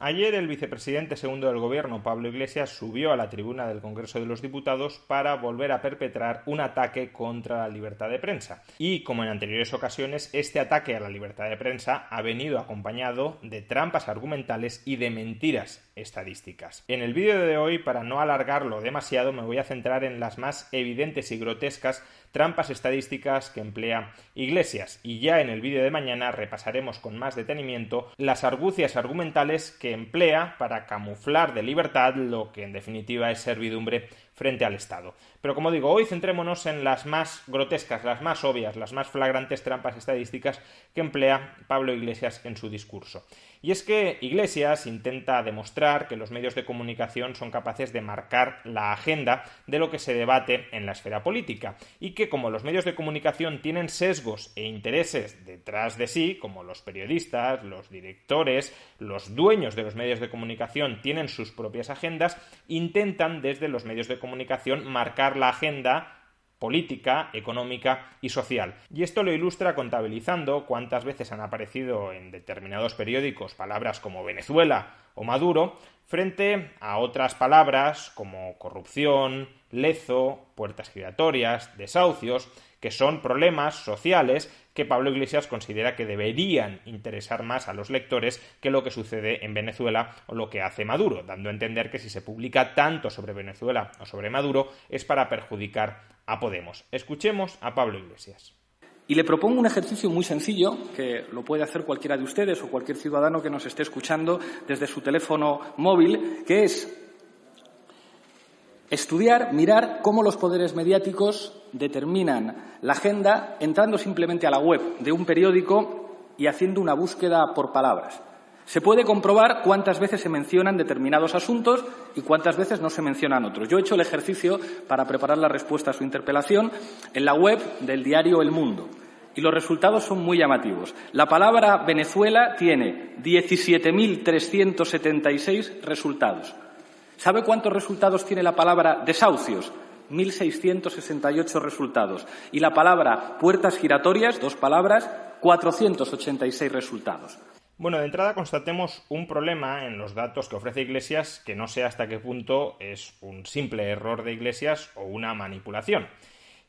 Ayer el vicepresidente segundo del Gobierno, Pablo Iglesias, subió a la tribuna del Congreso de los Diputados para volver a perpetrar un ataque contra la libertad de prensa. Y, como en anteriores ocasiones, este ataque a la libertad de prensa ha venido acompañado de trampas argumentales y de mentiras estadísticas. En el vídeo de hoy, para no alargarlo demasiado, me voy a centrar en las más evidentes y grotescas trampas estadísticas que emplea Iglesias, y ya en el vídeo de mañana repasaremos con más detenimiento las argucias argumentales que emplea para camuflar de libertad lo que en definitiva es servidumbre frente al Estado. Pero como digo, hoy centrémonos en las más grotescas, las más obvias, las más flagrantes trampas estadísticas que emplea Pablo Iglesias en su discurso. Y es que Iglesias intenta demostrar que los medios de comunicación son capaces de marcar la agenda de lo que se debate en la esfera política, y que como los medios de comunicación tienen sesgos e intereses detrás de sí, como los periodistas, los directores, los dueños de los medios de comunicación tienen sus propias agendas, intentan desde los medios de comunicación marcar la agenda política, económica y social. Y esto lo ilustra contabilizando cuántas veces han aparecido en determinados periódicos palabras como Venezuela o Maduro frente a otras palabras como corrupción, lezo, puertas giratorias, desahucios, que son problemas sociales que Pablo Iglesias considera que deberían interesar más a los lectores que lo que sucede en Venezuela o lo que hace Maduro, dando a entender que si se publica tanto sobre Venezuela o sobre Maduro es para perjudicar a Podemos. Escuchemos a Pablo Iglesias. Y le propongo un ejercicio muy sencillo, que lo puede hacer cualquiera de ustedes o cualquier ciudadano que nos esté escuchando desde su teléfono móvil, que es estudiar, mirar cómo los poderes mediáticos determinan la agenda entrando simplemente a la web de un periódico y haciendo una búsqueda por palabras. Se puede comprobar cuántas veces se mencionan determinados asuntos y cuántas veces no se mencionan otros. Yo he hecho el ejercicio para preparar la respuesta a su interpelación en la web del diario El Mundo y los resultados son muy llamativos. La palabra Venezuela tiene 17.376 resultados. ¿Sabe cuántos resultados tiene la palabra desahucios? 1.668 resultados. Y la palabra puertas giratorias, 2 palabras, 486 resultados. Bueno, de entrada constatemos un problema en los datos que ofrece Iglesias que no sé hasta qué punto es un simple error de Iglesias o una manipulación.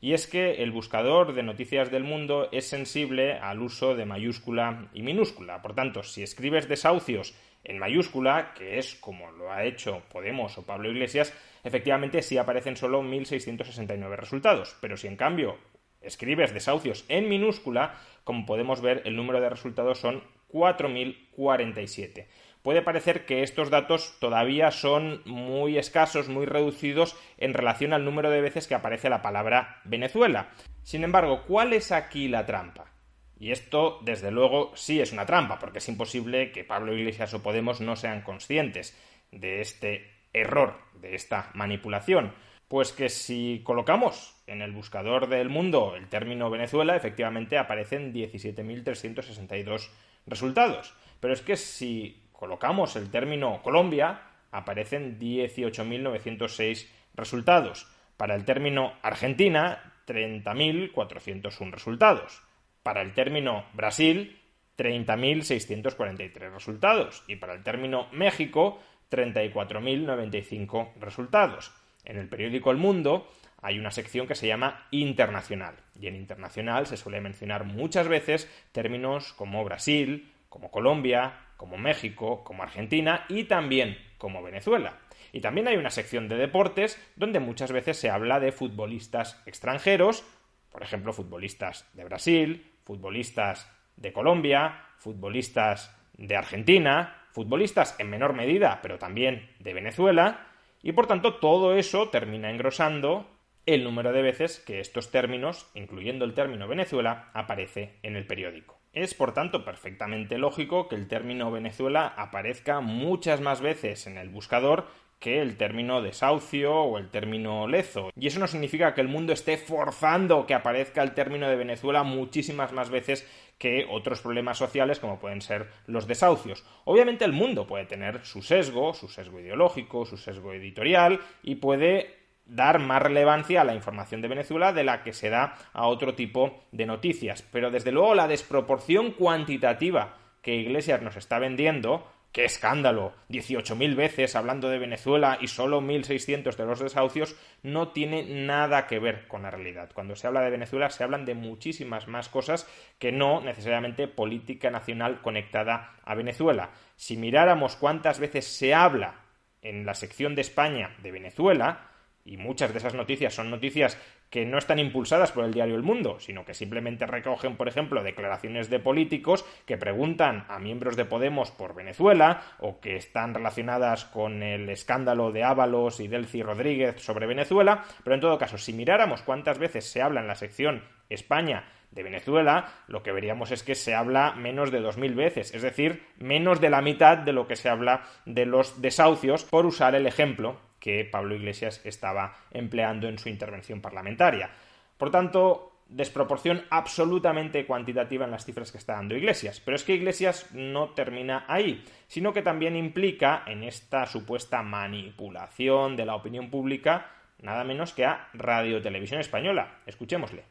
Y es que el buscador de noticias del Mundo es sensible al uso de mayúscula y minúscula. Por tanto, si escribes desahucios en mayúscula, que es como lo ha hecho Podemos o Pablo Iglesias, efectivamente sí aparecen solo 1.669 resultados. Pero si en cambio escribes desahucios en minúscula, como podemos ver, el número de resultados son 4.047. Puede parecer que estos datos todavía son muy escasos, muy reducidos en relación al número de veces que aparece la palabra Venezuela. Sin embargo, ¿cuál es aquí la trampa? Y esto, desde luego, sí es una trampa, porque es imposible que Pablo Iglesias o Podemos no sean conscientes de este error, de esta manipulación. Pues que si colocamos en el buscador del Mundo el término Venezuela, efectivamente aparecen 17.362 resultados. Pero es que si colocamos el término Colombia, aparecen 18.906 resultados. Para el término Argentina, 30.401 resultados. Para el término Brasil, 30.643 resultados. Y para el término México, 34.095 resultados. En el periódico El Mundo hay una sección que se llama Internacional. Y en Internacional se suele mencionar muchas veces términos como Brasil, como Colombia, como México, como Argentina y también como Venezuela. Y también hay una sección de deportes donde muchas veces se habla de futbolistas extranjeros, por ejemplo, futbolistas de Brasil, futbolistas de Colombia, futbolistas de Argentina, futbolistas en menor medida, pero también de Venezuela, y por tanto todo eso termina engrosando el número de veces que estos términos, incluyendo el término Venezuela, aparece en el periódico. Es, por tanto, perfectamente lógico que el término Venezuela aparezca muchas más veces en el buscador que el término desahucio o el término lezo. Y eso no significa que el Mundo esté forzando que aparezca el término de Venezuela muchísimas más veces que otros problemas sociales como pueden ser los desahucios. Obviamente el Mundo puede tener su sesgo ideológico, su sesgo editorial y puede dar más relevancia a la información de Venezuela de la que se da a otro tipo de noticias. Pero desde luego la desproporción cuantitativa que Iglesias nos está vendiendo, ¡Qué escándalo! 18.000 veces hablando de Venezuela y solo 1.600 de los desahucios, no tiene nada que ver con la realidad. Cuando se habla de Venezuela se hablan de muchísimas más cosas que no necesariamente política nacional conectada a Venezuela. Si miráramos cuántas veces se habla en la sección de España de Venezuela, y muchas de esas noticias son noticias que no están impulsadas por el diario El Mundo, sino que simplemente recogen, por ejemplo, declaraciones de políticos que preguntan a miembros de Podemos por Venezuela o que están relacionadas con el escándalo de Ábalos y Delcy Rodríguez sobre Venezuela, pero en todo caso, si miráramos cuántas veces se habla en la sección España de Venezuela, lo que veríamos es que se habla menos de 2.000 veces, es decir, menos de la mitad de lo que se habla de los desahucios, por usar el ejemplo que Pablo Iglesias estaba empleando en su intervención parlamentaria. Por tanto, desproporción absolutamente cuantitativa en las cifras que está dando Iglesias. Pero es que Iglesias no termina ahí, sino que también implica en esta supuesta manipulación de la opinión pública nada menos que a Radio Televisión Española. Escuchémosle.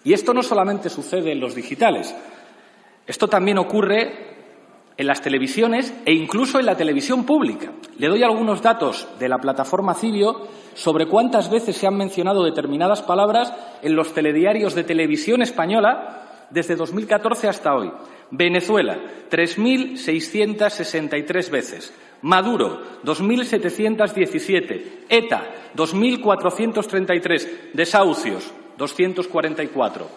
Y esto no solamente sucede en los digitales, esto también ocurre en las televisiones e incluso en la televisión pública. Le doy algunos datos de la plataforma Cibio sobre cuántas veces se han mencionado determinadas palabras en los telediarios de Televisión Española desde 2014 hasta hoy. Venezuela, 3.663 veces. Maduro, 2.717. ETA, 2.433. Desahucios, 244.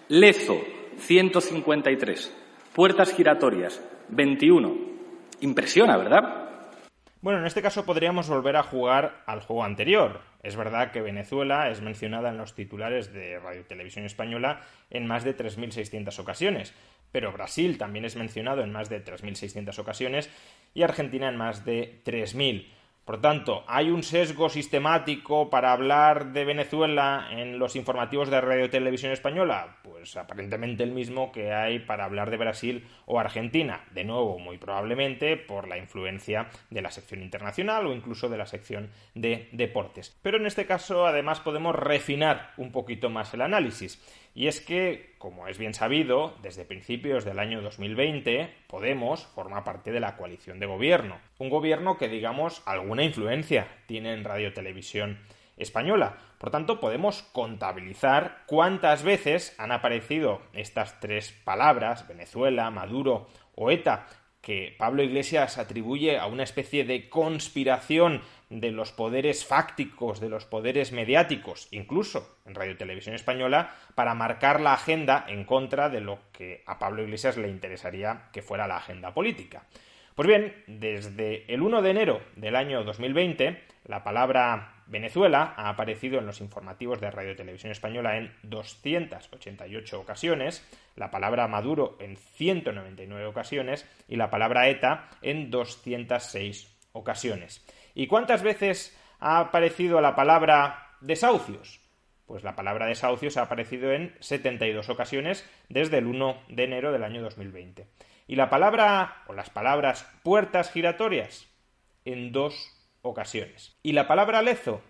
Lezo, 153. Puertas giratorias, 21. Impresiona, ¿verdad? Bueno, en este caso podríamos volver a jugar al juego anterior. Es verdad que Venezuela es mencionada en los titulares de Radio Televisión Española en más de 3.600 ocasiones, pero Brasil también es mencionado en más de 3.600 ocasiones y Argentina en más de 3.000. Por tanto, ¿hay un sesgo sistemático para hablar de Venezuela en los informativos de Radio Televisión Española? Pues aparentemente el mismo que hay para hablar de Brasil o Argentina. De nuevo, muy probablemente por la influencia de la sección internacional o incluso de la sección de deportes. Pero en este caso, además, podemos refinar un poquito más el análisis. Y es que, como es bien sabido, desde principios del año 2020, Podemos forma parte de la coalición de gobierno. Un gobierno que, digamos, alguna influencia tiene en Radio Televisión Española. Por tanto, podemos contabilizar cuántas veces han aparecido estas tres palabras, Venezuela, Maduro o ETA, que Pablo Iglesias atribuye a una especie de conspiración de los poderes fácticos, de los poderes mediáticos, incluso en Radio Televisión Española, para marcar la agenda en contra de lo que a Pablo Iglesias le interesaría que fuera la agenda política. Pues bien, desde el 1 de enero del año 2020, la palabra Venezuela ha aparecido en los informativos de Radio Televisión Española en 288 ocasiones, la palabra Maduro en 199 ocasiones y la palabra ETA en 206 ocasiones. ¿Y cuántas veces ha aparecido la palabra desahucios? Pues la palabra desahucios ha aparecido en 72 ocasiones desde el 1 de enero del año 2020. ¿Y la palabra o las palabras puertas giratorias? En 2 ocasiones. ¿Y la palabra lezo?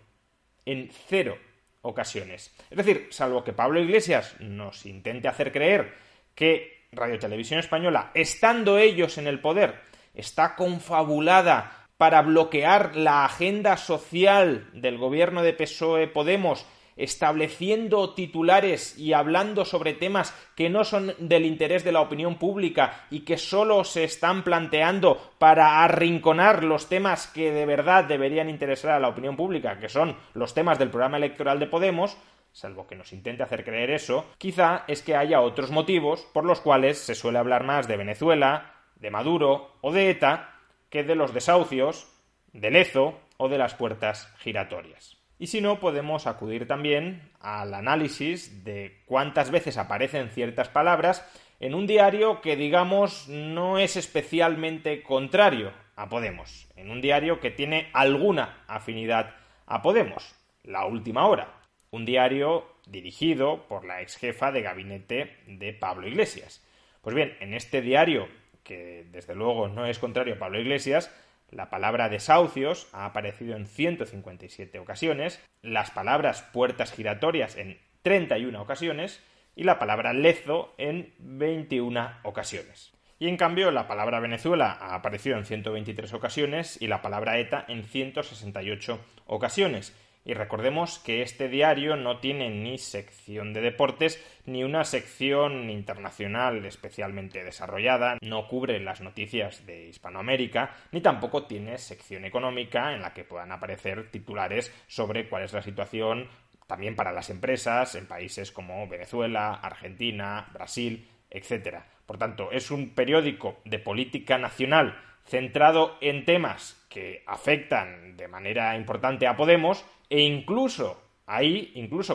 En 0 ocasiones. Es decir, salvo que Pablo Iglesias nos intente hacer creer que Radio Televisión Española, estando ellos en el poder, está confabulada para bloquear la agenda social del gobierno de PSOE-Podemos, estableciendo titulares y hablando sobre temas que no son del interés de la opinión pública y que solo se están planteando para arrinconar los temas que de verdad deberían interesar a la opinión pública, que son los temas del programa electoral de Podemos, salvo que nos intente hacer creer eso, quizá es que haya otros motivos por los cuales se suele hablar más de Venezuela, de Maduro o de ETA que de los desahucios, de Lezo o de las puertas giratorias. Y si no, podemos acudir también al análisis de cuántas veces aparecen ciertas palabras en un diario que, digamos, no es especialmente contrario a Podemos, en un diario que tiene alguna afinidad a Podemos, La Última Hora, un diario dirigido por la exjefa de gabinete de Pablo Iglesias. Pues bien, en este diario, que desde luego no es contrario a Pablo Iglesias, la palabra desahucios ha aparecido en 157 ocasiones, las palabras puertas giratorias en 31 ocasiones y la palabra lezo en 21 ocasiones. Y en cambio la palabra Venezuela ha aparecido en 123 ocasiones y la palabra ETA en 168 ocasiones. Y recordemos que este diario no tiene ni sección de deportes ni una sección internacional especialmente desarrollada, no cubre las noticias de Hispanoamérica, ni tampoco tiene sección económica en la que puedan aparecer titulares sobre cuál es la situación también para las empresas en países como Venezuela, Argentina, Brasil, etc. Por tanto, es un periódico de política nacional centrado en temas que afectan de manera importante a Podemos e incluso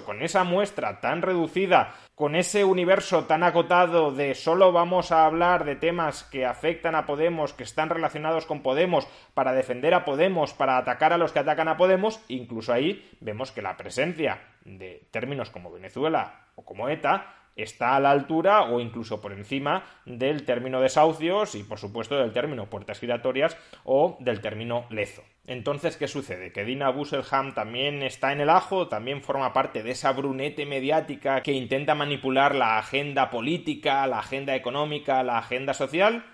con esa muestra tan reducida, con ese universo tan acotado de solo vamos a hablar de temas que afectan a Podemos, que están relacionados con Podemos, para defender a Podemos, para atacar a los que atacan a Podemos, incluso ahí vemos que la presencia de términos como Venezuela o como ETA está a la altura o incluso por encima del término desahucios y, por supuesto, del término puertas giratorias o del término lezo. Entonces, ¿qué sucede? ¿Que Dina Busselham también está en el ajo? ¿También forma parte de esa brunete mediática que intenta manipular la agenda política, la agenda económica, la agenda social?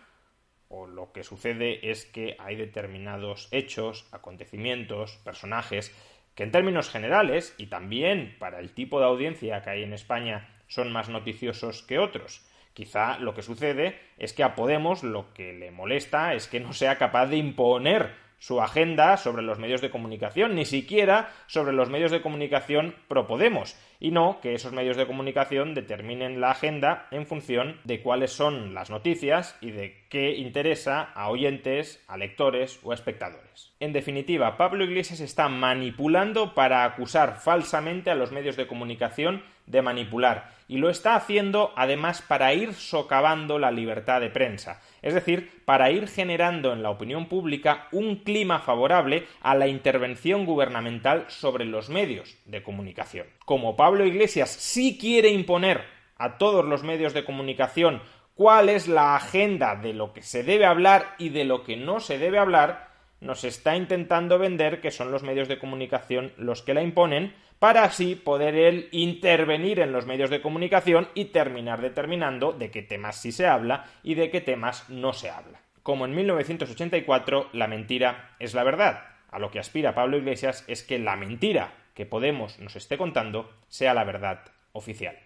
¿O lo que sucede es que hay determinados hechos, acontecimientos, personajes que en términos generales y también para el tipo de audiencia que hay en España son más noticiosos que otros? Quizá lo que sucede es que a Podemos lo que le molesta es que no sea capaz de imponer su agenda sobre los medios de comunicación, ni siquiera sobre los medios de comunicación pro Podemos, y no que esos medios de comunicación determinen la agenda en función de cuáles son las noticias y de qué interesa a oyentes, a lectores o a espectadores. En definitiva, Pablo Iglesias está manipulando para acusar falsamente a los medios de comunicación de manipular, y lo está haciendo además para ir socavando la libertad de prensa, es decir, para ir generando en la opinión pública un clima favorable a la intervención gubernamental sobre los medios de comunicación. Como Pablo Iglesias sí quiere imponer a todos los medios de comunicación cuál es la agenda de lo que se debe hablar y de lo que no se debe hablar, nos está intentando vender que son los medios de comunicación los que la imponen, para así poder él intervenir en los medios de comunicación y terminar determinando de qué temas sí se habla y de qué temas no se habla. Como en 1984, la mentira es la verdad. A lo que aspira Pablo Iglesias es que la mentira que Podemos nos esté contando sea la verdad oficial.